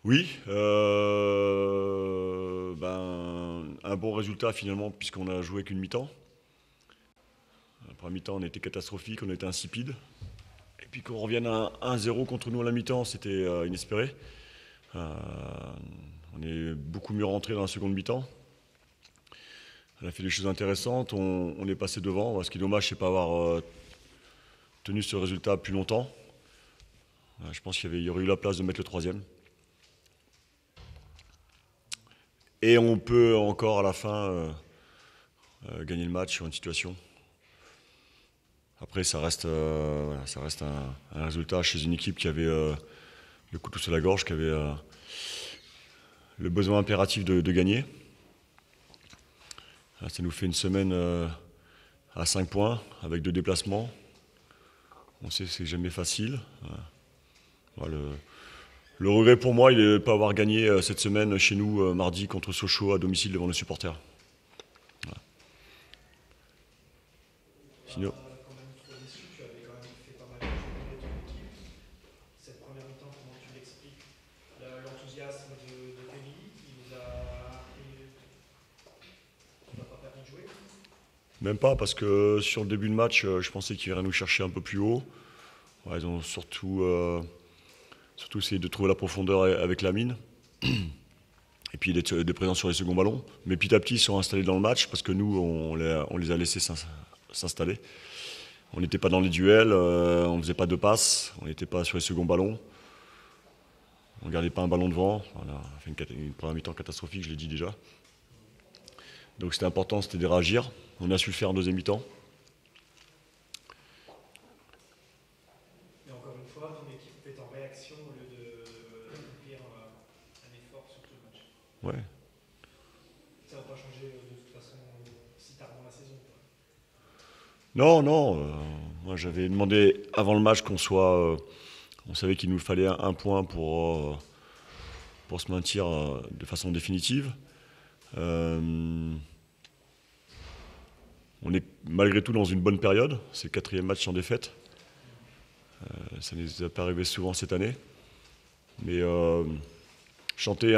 Oui, un bon résultat finalement puisqu'on a joué qu'une mi-temps. La première mi-temps on était catastrophique, on était insipide. Et puis qu'on revienne à 1-0 contre nous à la mi-temps, c'était inespéré. Euh, on est beaucoup mieux rentré dans la seconde mi-temps. On a fait des choses intéressantes, on est passé devant. Ce qui est dommage, c'est pas avoir tenu ce résultat plus longtemps. Je pense qu'il y aurait eu la place de mettre le troisième. Et on peut encore à la fin gagner le match sur une situation. Après, ça reste un résultat chez une équipe qui avait le couteau sur la gorge, qui avait le besoin impératif de gagner. Ça nous fait une semaine à 5 points, avec 2 déplacements. On sait que c'est jamais facile. Voilà, le regret pour moi, il est de ne pas avoir gagné cette semaine chez nous, mardi, contre Sochaux, à domicile devant nos supporters. Voilà. Bah, Sinon, quand même trop déçu, tu avais quand même fait pas mal de jouer ton équipe. Cette première mi-temps, comment tu l'expliques? L'enthousiasme de Kevin, il nous a appris qu'on n'a pas permis de jouer. même pas, parce que sur le début de match, je pensais qu'ils iraient nous chercher un peu plus haut. Ouais, ils ont surtout essayé de trouver la profondeur avec la mine. Et puis d'être présents sur les seconds ballons. Mais petit à petit, ils sont installés dans le match parce que nous, on les a laissés s'installer. On n'était pas dans les duels, on ne faisait pas de passes, on n'était pas sur les seconds ballons. On ne gardait pas un ballon devant. Voilà, on a fait une première mi-temps catastrophique, je l'ai dit déjà. Donc c'était important, c'était de réagir. On a su le faire en deuxième mi-temps. Mais encore une fois, ton équipe est en réaction au lieu d'accomplir un effort sur tout le match. Ouais. Ça va pas changer de toute façon si tard dans la saison, quoi. Non, non. Moi, j'avais demandé avant le match qu'on soit. On savait qu'il nous fallait un point pour se maintenir de façon définitive. Euh, on est malgré tout dans une bonne période. C'est le quatrième match sans défaite. Ça ne nous est pas arrivé souvent cette année. Mais chanter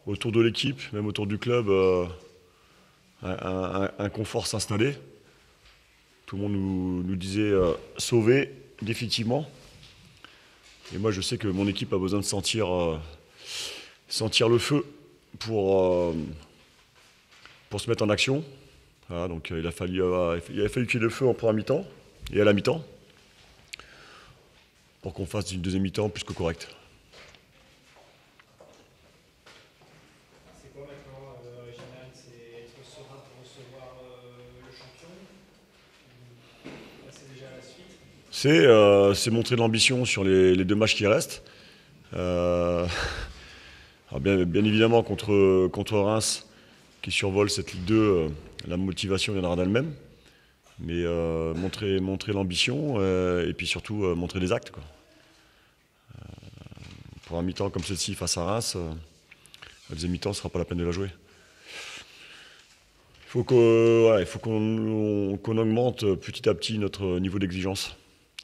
autour de l'équipe, même autour du club, un confort s'installer. Tout le monde nous disait sauver définitivement. Et moi, je sais que mon équipe a besoin de sentir le feu pour se mettre en action. Voilà, donc il a fallu qu'il y ait le feu en première mi-temps et à la mi-temps pour qu'on fasse une deuxième mi-temps plus que correcte. C'est quoi maintenant, Régional? C'est être serein pour recevoir le champion? Là, c'est déjà la suite. C'est montrer de l'ambition sur les 2 matchs qui restent. Euh, alors bien évidemment, contre Reims, qui survole cette Ligue 2, la motivation viendra d'elle-même. Mais montrer l'ambition et puis surtout montrer des actes, quoi. Pour un mi-temps comme celle-ci face à Reims, la deuxième mi-temps ne sera pas la peine de la jouer. Il faut qu'on augmente petit à petit notre niveau d'exigence,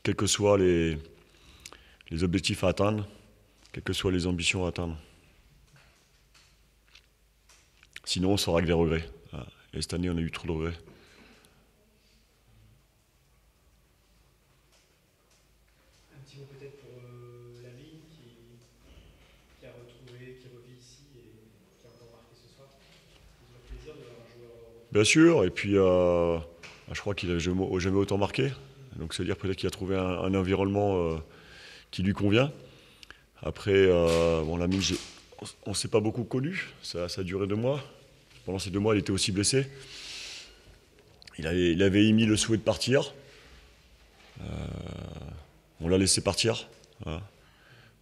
quels que soient les objectifs à atteindre, quelles que soient les ambitions à atteindre. Sinon, on sera avec des regrets. Voilà. Et cette année, on a eu trop de regrets. Un petit mot peut-être pour la ligne qui a retrouvé, qui revit ici et qui a encore marqué ce soir. C'est toujours plaisir de voir un joueur européen. Bien sûr, et puis je crois qu'il n'a jamais autant marqué. Donc ça veut dire peut-être qu'il a trouvé un environnement qui lui convient. Après, l'ami, on ne s'est pas beaucoup connu. Ça a duré 2 mois. Pendant ces 2 mois, il était aussi blessé. Il avait émis le souhait de partir. On l'a laissé partir. Voilà.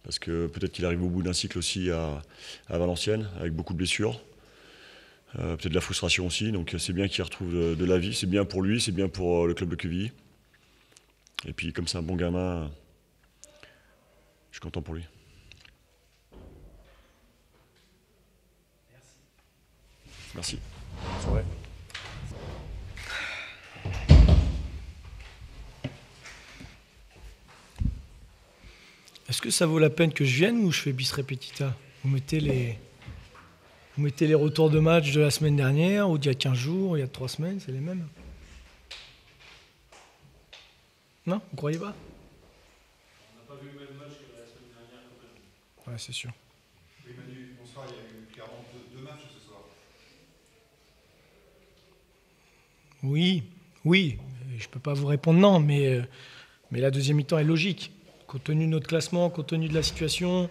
Parce que peut-être qu'il arrive au bout d'un cycle aussi à Valenciennes, avec beaucoup de blessures. Peut-être de la frustration aussi. Donc c'est bien qu'il retrouve de la vie. C'est bien pour lui, c'est bien pour le club de Quevilly. Et puis comme c'est un bon gamin, je suis content pour lui. Merci. Merci. Bonne soirée. Est-ce que ça vaut la peine que je vienne ou je fais bis repetita? Vous mettez les retours de match de la semaine dernière, ou d'il y a 15 jours, il y a 3 semaines, c'est les mêmes. Non, vous croyez pas? On n'a pas vu le même match que la semaine dernière quand même. Ouais, c'est sûr. Oui, Manu, bonsoir, il y a eu clairement deux matchs ce soir. Oui, je ne peux pas vous répondre non, mais la deuxième mi-temps est logique. Compte tenu de notre classement, compte tenu de la situation,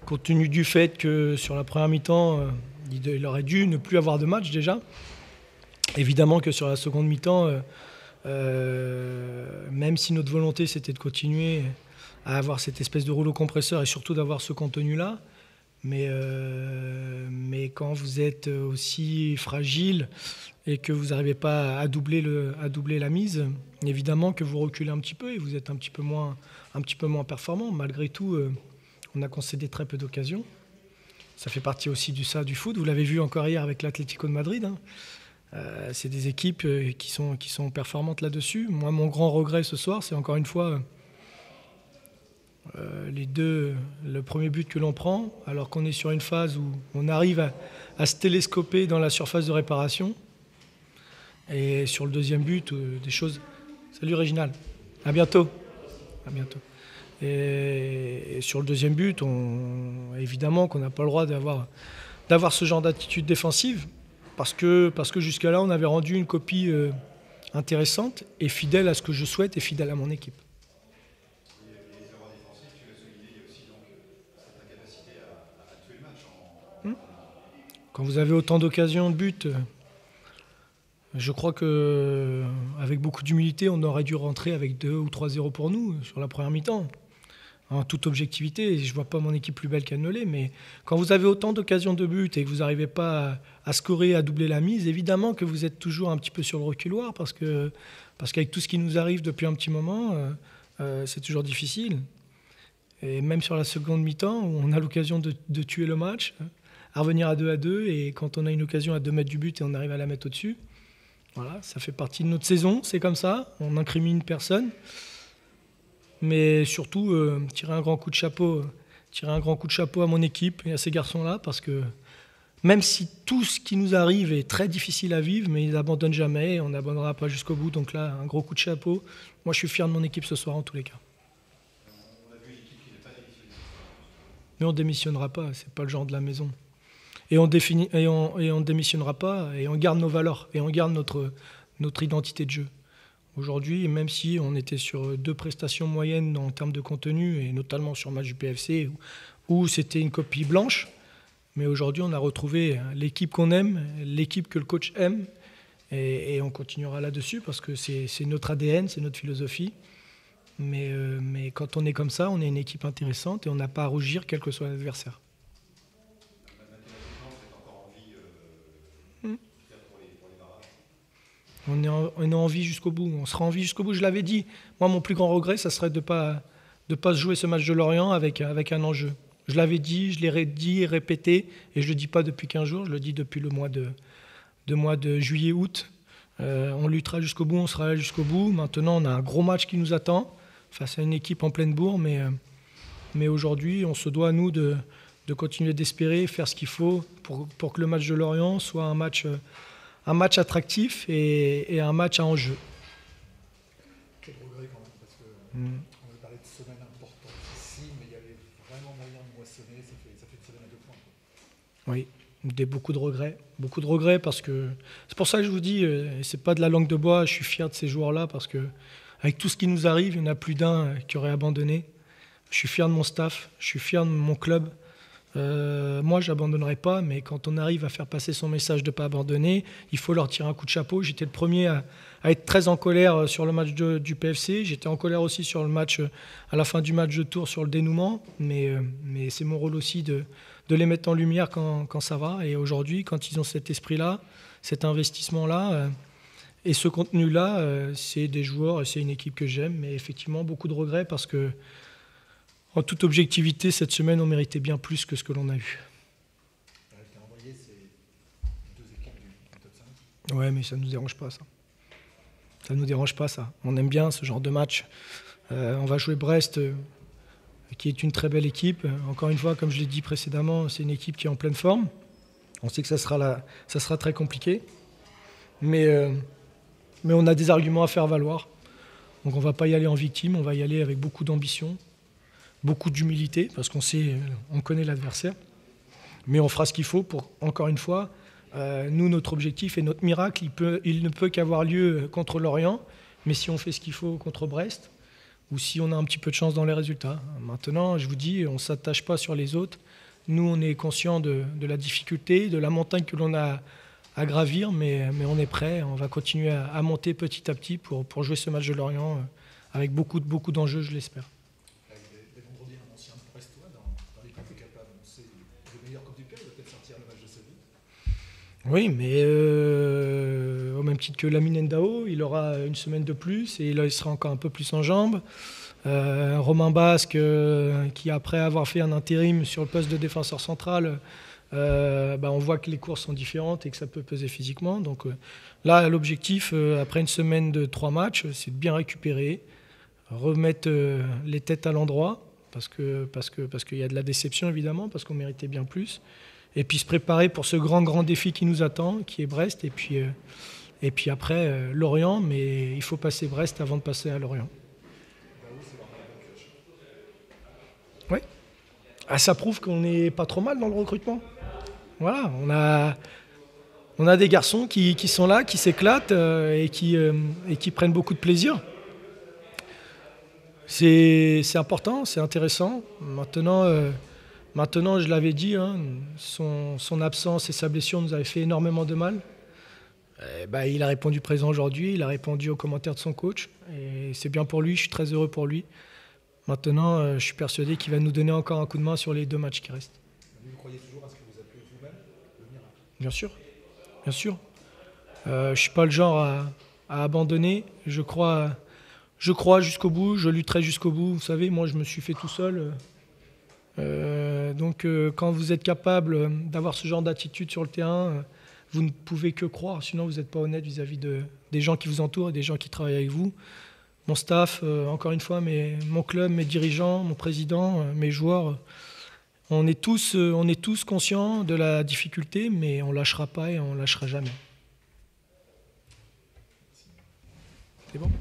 compte tenu du fait que sur la première mi-temps, il aurait dû ne plus avoir de match déjà. Évidemment que sur la seconde mi-temps, même si notre volonté c'était de continuer à avoir cette espèce de rouleau compresseur et surtout d'avoir ce contenu-là, mais quand vous êtes aussi fragile et que vous n'arrivez pas à doubler la mise, évidemment que vous reculez un petit peu et vous êtes un petit peu moins performant. Malgré tout, on a concédé très peu d'occasions. Ça fait partie aussi du foot. Vous l'avez vu encore hier avec l'Atlético de Madrid. C'est des équipes qui sont performantes là-dessus. Moi, mon grand regret ce soir, c'est encore une fois le premier but que l'on prend, alors qu'on est sur une phase où on arrive à se télescoper dans la surface de réparation. Et sur le deuxième but, des choses... Salut Réginal, à bientôt. À bientôt. Et sur le deuxième but, évidemment qu'on n'a pas le droit d'avoir ce genre d'attitude défensive, parce que jusqu'à là, on avait rendu une copie intéressante et fidèle à ce que je souhaite et fidèle à mon équipe. Et les erreurs défensives, tu l'as souligné, il y a aussi donc cette incapacité à tuer le match. Quand vous avez autant d'occasions de but, je crois qu'avec beaucoup d'humilité, on aurait dû rentrer avec 2 ou 3-0 pour nous sur la première mi-temps. En toute objectivité, je ne vois pas mon équipe plus belle qu'elle ne l'est, mais quand vous avez autant d'occasions de but et que vous n'arrivez pas à scorer, à doubler la mise, évidemment que vous êtes toujours un petit peu sur le reculoir, parce qu'avec tout ce qui nous arrive depuis un petit moment, c'est toujours difficile. Et même sur la seconde mi-temps, où on a l'occasion de tuer le match, à revenir à 2-2, et quand on a une occasion à 2 mètres du but et on arrive à la mettre au-dessus, voilà, ça fait partie de notre saison, c'est comme ça, on n'incrimine personne. Mais surtout, tirer un grand coup de chapeau à mon équipe et à ces garçons-là, parce que même si tout ce qui nous arrive est très difficile à vivre, mais ils n'abandonnent jamais, et on n'abandonnera pas jusqu'au bout. Donc là, un gros coup de chapeau. Moi, je suis fier de mon équipe ce soir, en tous les cas. On a vu une équipe qui n'est pas démissionnée. Mais on ne démissionnera pas, c'est pas le genre de la maison. Et on ne démissionnera pas, et on garde nos valeurs, et on garde notre identité de jeu. Aujourd'hui, même si on était sur 2 prestations moyennes en termes de contenu, et notamment sur le match du PFC, où c'était une copie blanche, mais aujourd'hui, on a retrouvé l'équipe qu'on aime, l'équipe que le coach aime, et on continuera là-dessus, parce que c'est notre ADN, c'est notre philosophie. Mais quand on est comme ça, on est une équipe intéressante, et on n'a pas à rougir, quel que soit l'adversaire. Mathématiquement, vous êtes encore en vie pour les barrages. On est en vie jusqu'au bout. On sera en vie jusqu'au bout. Je l'avais dit. Moi, mon plus grand regret, ça serait de pas se jouer ce match de Lorient avec un enjeu. Je l'avais dit, je l'ai redit et répété, et je le dis pas depuis 15 jours. Je le dis depuis le mois de juillet-août. On luttera jusqu'au bout, on sera là jusqu'au bout. Maintenant, on a un gros match qui nous attend face à une équipe en pleine bourre, mais aujourd'hui, on se doit à nous de continuer d'espérer, faire ce qu'il faut pour que le match de Lorient soit un match attractif et un match à enjeu. Quel regret quand même, parce qu'on avait parlé de semaine importante ici, mais il y avait vraiment moyen de moissonner, ça fait une semaine à 2 points. Oui, beaucoup de regrets parce que c'est pour ça que je vous dis, c'est pas de la langue de bois, je suis fier de ces joueurs-là parce que avec tout ce qui nous arrive, il y en a plus d'un qui aurait abandonné. Je suis fier de mon staff, je suis fier de mon club. Moi, je n'abandonnerai pas, mais quand on arrive à faire passer son message de ne pas abandonner, il faut leur tirer un coup de chapeau. J'étais le premier à être très en colère sur le match du PFC. J'étais en colère aussi sur le match, à la fin du match de tour, sur le dénouement. Mais c'est mon rôle aussi de les mettre en lumière quand ça va. Et aujourd'hui, quand ils ont cet esprit-là, cet investissement-là et ce contenu-là, c'est des joueurs et c'est une équipe que j'aime. Mais effectivement, beaucoup de regrets parce que en toute objectivité, cette semaine, on méritait bien plus que ce que l'on a eu. Je t'ai envoyé ces 2 équipes du top 5. Ouais, mais ça ne nous dérange pas, ça. Ça ne nous dérange pas, ça. On aime bien ce genre de match. On va jouer Brest. qui est une très belle équipe. Encore une fois, comme je l'ai dit précédemment, c'est une équipe qui est en pleine forme. On sait que ça sera très compliqué. Mais on a des arguments à faire valoir. Donc on ne va pas y aller en victime, on va y aller avec beaucoup d'ambition, beaucoup d'humilité, parce on connaît l'adversaire. Mais on fera ce qu'il faut pour, encore une fois, nous, notre objectif et notre miracle, il ne peut qu'avoir lieu contre Lorient, mais si on fait ce qu'il faut contre Brest, ou si on a un petit peu de chance dans les résultats. Maintenant, je vous dis, on ne s'attache pas sur les autres. Nous, on est conscient de la difficulté, de la montagne que l'on a à gravir, mais on est prêt. On va continuer à monter petit à petit pour jouer ce match de Lorient avec beaucoup d'enjeux, je l'espère. Avec des vendredis, un ancien Brestois dans l'équipe est capable. On sait le meilleur comme du père, il va peut-être sortir le match de sa vie. Oui, mais au même titre que Lamine Ndao, il aura une semaine de plus et là, il sera encore un peu plus en jambes. Romain Basque, qui après avoir fait un intérim sur le poste de défenseur central, on voit que les courses sont différentes et que ça peut peser physiquement. Donc là, l'objectif, après une semaine de 3 matchs, c'est de bien récupérer, remettre les têtes à l'endroit, parce qu'il y a de la déception évidemment, parce qu'on méritait bien plus. Et puis se préparer pour ce grand défi qui nous attend, qui est Brest, et puis après Lorient, mais il faut passer Brest avant de passer à Lorient. Oui. Ah, ça prouve qu'on n'est pas trop mal dans le recrutement. Voilà, on a des garçons qui sont là, qui s'éclatent et qui prennent beaucoup de plaisir. C'est important, c'est intéressant. Maintenant, je l'avais dit, hein, son absence et sa blessure nous avaient fait énormément de mal. Il a répondu présent aujourd'hui, il a répondu aux commentaires de son coach. Et c'est bien pour lui, je suis très heureux pour lui. Maintenant, je suis persuadé qu'il va nous donner encore un coup de main sur les 2 matchs qui restent. Vous croyez toujours à ce que vous appelez vous-même le miracle? Bien sûr, bien sûr. Je ne suis pas le genre à abandonner. Je crois jusqu'au bout, je lutterai jusqu'au bout. Vous savez, moi, je me suis fait tout seul. Donc quand vous êtes capable d'avoir ce genre d'attitude sur le terrain, vous ne pouvez que croire, sinon vous n'êtes pas honnête vis-à-vis des gens qui vous entourent et des gens qui travaillent avec vous. Mon staff, encore une fois, mon club, mes dirigeants, mon président, mes joueurs, on est tous conscients de la difficulté, mais on ne lâchera pas et on ne lâchera jamais. C'est bon ?